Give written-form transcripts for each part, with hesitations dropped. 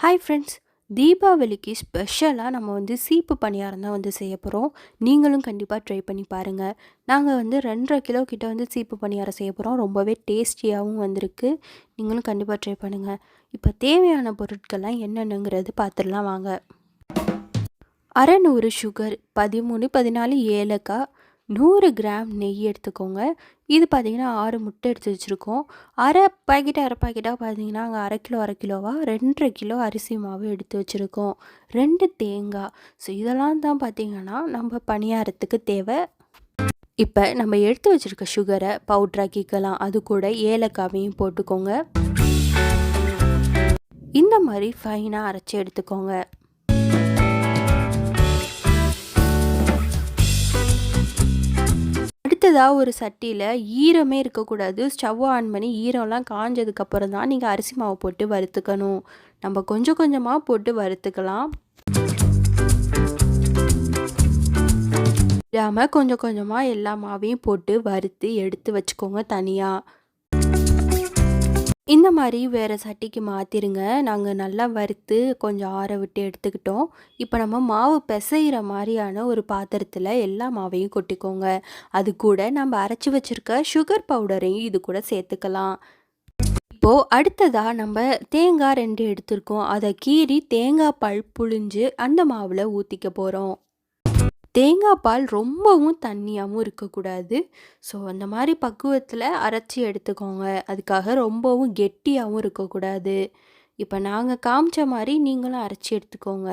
Hi friends, தீபாவளிக்கு ஸ்பெஷலாக நம்ம சீப்பு பணியாரம் தான் செய்ய போகிறோம். நீங்களும் கண்டிப்பாக ட்ரை பண்ணி பாருங்கள். நாங்கள் 2.5 கிலோ கிட்ட சீப்பு பணியாரம் செய்ய போகிறோம். ரொம்பவே டேஸ்டியாகவும் வந்திருக்கு. நீங்களும் கண்டிப்பாக ட்ரை பண்ணுங்கள். இப்போ தேவையான பொருட்கள்லாம் என்னென்னங்கிறது பார்த்துடலாம் வாங்க. 1/2 சுகர், 13, 14 ஏலக்காய், 100 கிராம் நெய் எடுத்துக்கோங்க. இது பார்த்திங்கன்னா 6 முட்டை எடுத்து வச்சுருக்கோம். அரை பாக்கெட்டாக பார்த்திங்கன்னா அங்கே அரை கிலோவாக 2.5 கிலோ அரிசி மாவு எடுத்து வச்சுருக்கோம். 2 தேங்காய். ஸோ இதெல்லாம் தான் பார்த்திங்கன்னா நம்ம பணியாரத்துக்கு தேவை. இப்போ நம்ம எடுத்து வச்சுருக்க சுகரை பவுட்ராக்கிக்கலாம். அது கூட ஏலக்காவையும் போட்டுக்கோங்க. இந்த மாதிரி ஃபைனாக அரைச்சி எடுத்துக்கோங்க. அடுத்ததாக ஒரு சட்டியில் ஈரமே இருக்கக்கூடாது. ஸ்டவ் ஆன் பண்ணி ஈரம்லாம் காஞ்சதுக்கப்புறம் தான் நீங்கள் அரிசி மாவு போட்டு வறுத்துக்கணும். நம்ம கொஞ்சம் கொஞ்சமாக போட்டு வறுத்துக்கலாம். இல்லாமல் கொஞ்சம் கொஞ்சமாக எல்லா மாவையும் போட்டு வறுத்து எடுத்து வச்சுக்கோங்க தனியாக. இந்த மாதிரி வேறு சட்டிக்கு மாற்றிருங்க. நாங்கள் நல்லா வறுத்து கொஞ்சம் ஆற விட்டு எடுத்துக்கிட்டோம். இப்போ நம்ம மாவு பிசைகிற மாதிரியான ஒரு பாத்திரத்தில் எல்லா மாவையும் கொட்டிக்கோங்க. அது கூட நம்ம அரைச்சி வச்சுருக்க சுகர் பவுடரையும் இது கூட சேர்த்துக்கலாம். இப்போது அடுத்ததாக நம்ம தேங்காய் 2 எடுத்துருக்கோம். அதை கீறி தேங்காய் பால் புழிஞ்சு அந்த மாவில் ஊற்றிக்க போகிறோம். தேங்காய் பால் ரொம்பவும் தண்ணியாகவும் இருக்கக்கூடாது. ஸோ அந்த மாதிரி பக்குவத்தில் அரைச்சி எடுத்துக்கோங்க. அதுக்காக ரொம்பவும் கெட்டியாகவும் இருக்கக்கூடாது. இப்போ நாங்கள் காமிச்ச மாதிரி நீங்களும் அரைச்சி எடுத்துக்கோங்க.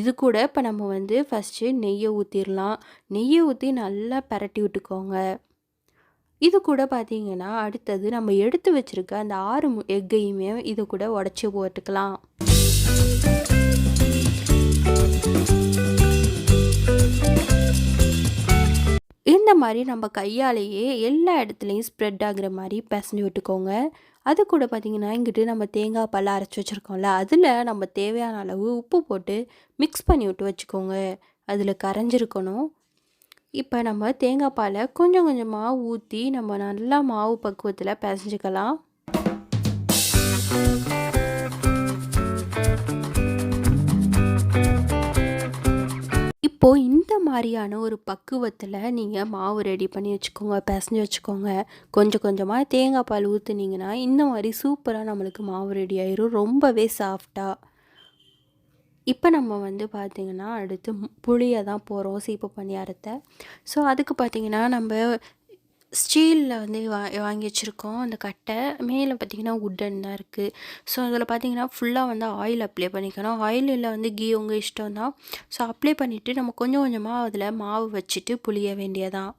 இது கூட இப்போ நம்ம ஃபஸ்ட்டு நெய்யை ஊற்றிடலாம். நெய்யை ஊற்றி நல்லா பரட்டி விட்டுக்கோங்க. இது கூட பார்த்திங்கன்னா அடுத்தது நம்ம எடுத்து வச்சுருக்க அந்த 6 எக்கையுமே இது கூட உடச்சி போட்டுக்கலாம். இந்த மாதிரி நம்ம கையாலேயே எல்லா இடத்துலையும் ஸ்ப்ரெட் ஆகுற மாதிரி பிசைஞ்சு விட்டுக்கோங்க. அது கூட பார்த்திங்கன்னா இங்கிட்டு நம்ம தேங்காய் பால் அரைச்சி வச்சுருக்கோம்ல, அதில் நம்ம தேவையான அளவு உப்பு போட்டு மிக்ஸ் பண்ணி விட்டு வச்சுக்கோங்க. அதில் கரைஞ்சிருக்கணும். இப்போ நம்ம தேங்காய் பாலை கொஞ்சம் கொஞ்சமாக ஊற்றி நம்ம நல்லா மாவு பக்குவத்தில் பிசைஞ்சிக்கலாம். இப்போது இந்த மாதிரியான ஒரு பக்குவத்தில் நீங்கள் மாவு ரெடி பண்ணி வச்சுக்கோங்க, பிசைஞ்சு வச்சுக்கோங்க. கொஞ்சம் கொஞ்சமாக தேங்காய் பால் ஊற்றுனீங்கன்னா இந்த மாதிரி சூப்பராக நம்மளுக்கு மாவு ரெடி ஆயிரும், ரொம்பவே சாஃப்டாக. இப்போ நம்ம பார்த்திங்கன்னா அடுத்து புளியை தான் போகிறோம் சீப்பு பணியாரத்தை. ஸோ அதுக்கு பார்த்திங்கன்னா நம்ம ஸ்டீலில் வாங்கி வச்சுருக்கோம். அந்த கட்டை மேலே பார்த்திங்கன்னா உட்டன் தான் இருக்குது. ஸோ அதில் பார்த்திங்கன்னா ஃபுல்லாக ஆயில் அப்ளை பண்ணிக்கணும். ஆயிலில் கீ உங்கள் இஷ்டம் தான். ஸோ அப்ளை பண்ணிவிட்டு நம்ம கொஞ்சம் கொஞ்சமாக அதில் மாவு வச்சுட்டு புளிய வேண்டியதான்.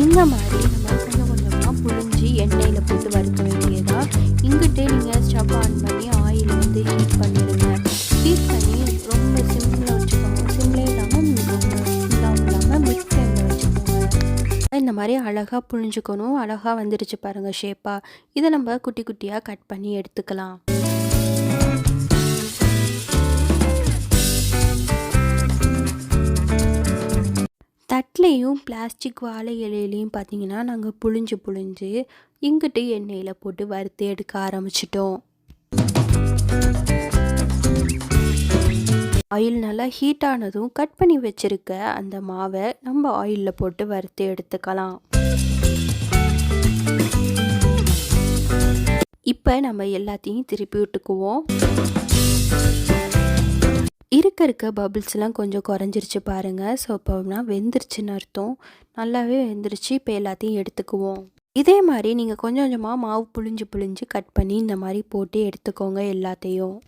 இந்த மாதிரி நம்ம கொஞ்சம் கொஞ்சமாக புளிஞ்சு எண்ணெயில் போட்டு வறுக்க வேண்டியதான். இங்கிட்டே நீங்கள் ஸ்டவ் ஆன் பண்ணி ஆயில் ஹீட் பண்ணிடுங்க. ஹீட் பண்ணி ரொம்ப சிம்மில் வச்சுக்கோங்க. சிம்லே இல்லாமல் மிட் ஃப்ளேமில் வச்சுக்கோங்க. இந்த மாதிரி அழகாக புழிஞ்சுக்கணும். அழகாக வந்துடுச்சு பாருங்கள் ஷேப்பாக. இதை நம்ம குட்டி குட்டியாக கட் பண்ணி எடுத்துக்கலாம். தட்டிலையும் பிளாஸ்டிக் வாழை இலையிலையும் பார்த்திங்கன்னா நாங்கள் புழிஞ்சு இங்கிட்டு எண்ணெயில் போட்டு வறுத்து எடுக்க ஆரம்பிச்சிட்டோம். ஆயில் நல்லா ஹீட் ஆனதும் கட் பண்ணி வச்சுருக்க அந்த மாவை நம்ம ஆயிலில் போட்டு வறுத்து எடுத்துக்கலாம். இப்போ நம்ம எல்லாத்தையும் திருப்பி விட்டுக்குவோம். இருக்க பபிள்ஸ்லாம் கொஞ்சம் குறைஞ்சிருச்சு பாருங்கள். ஸோ இப்போனா வெந்துருச்சுன்னு அர்த்தம். நல்லாவே வெந்துருச்சு. இப்போ எல்லாத்தையும் எடுத்துக்குவோம். இதே மாதிரி நீங்கள் கொஞ்சம் கொஞ்சமாக மாவு புழிஞ்சு கட் பண்ணி இந்த மாதிரி போட்டு எடுத்துக்கோங்க எல்லாத்தையும்.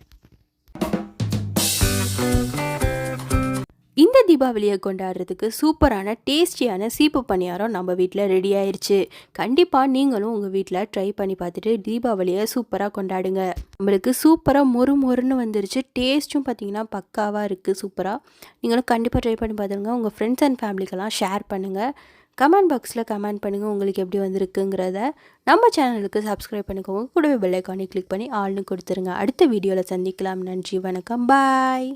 இந்த தீபாவளியை கொண்டாடுறதுக்கு சூப்பரான டேஸ்டியான சீப்பு பணியாரம் நம்ம வீட்டில் ரெடி ஆயிடுச்சு. கண்டிப்பாக நீங்களும் உங்கள் வீட்டில் ட்ரை பண்ணி பார்த்துட்டு தீபாவளியை சூப்பராக கொண்டாடுங்க. நம்மளுக்கு சூப்பராக மொறுன்னு வந்துருச்சு. டேஸ்ட்டும் பார்த்திங்கன்னா பக்காவாக இருக்குது. சூப்பராக நீங்களும் கண்டிப்பாக ட்ரை பண்ணி பார்த்துருங்க. உங்கள் ஃப்ரெண்ட்ஸ் அண்ட் ஃபேமிலிக்கெல்லாம் ஷேர் பண்ணுங்கள். கமெண்ட் பாக்ஸில் கமெண்ட் பண்ணுங்கள் உங்களுக்கு எப்படி வந்திருக்குங்கிறத. நம்ம சேனலுக்கு சப்ஸ்கிரைப் பண்ணிக்கோங்க. கூடவே பெல் ஐக்கானை கிளிக் பண்ணி ஆல்னு கொடுத்துருங்க. அடுத்த வீடியோவில் சந்திக்கலாம். நன்றி, வணக்கம், பாய்.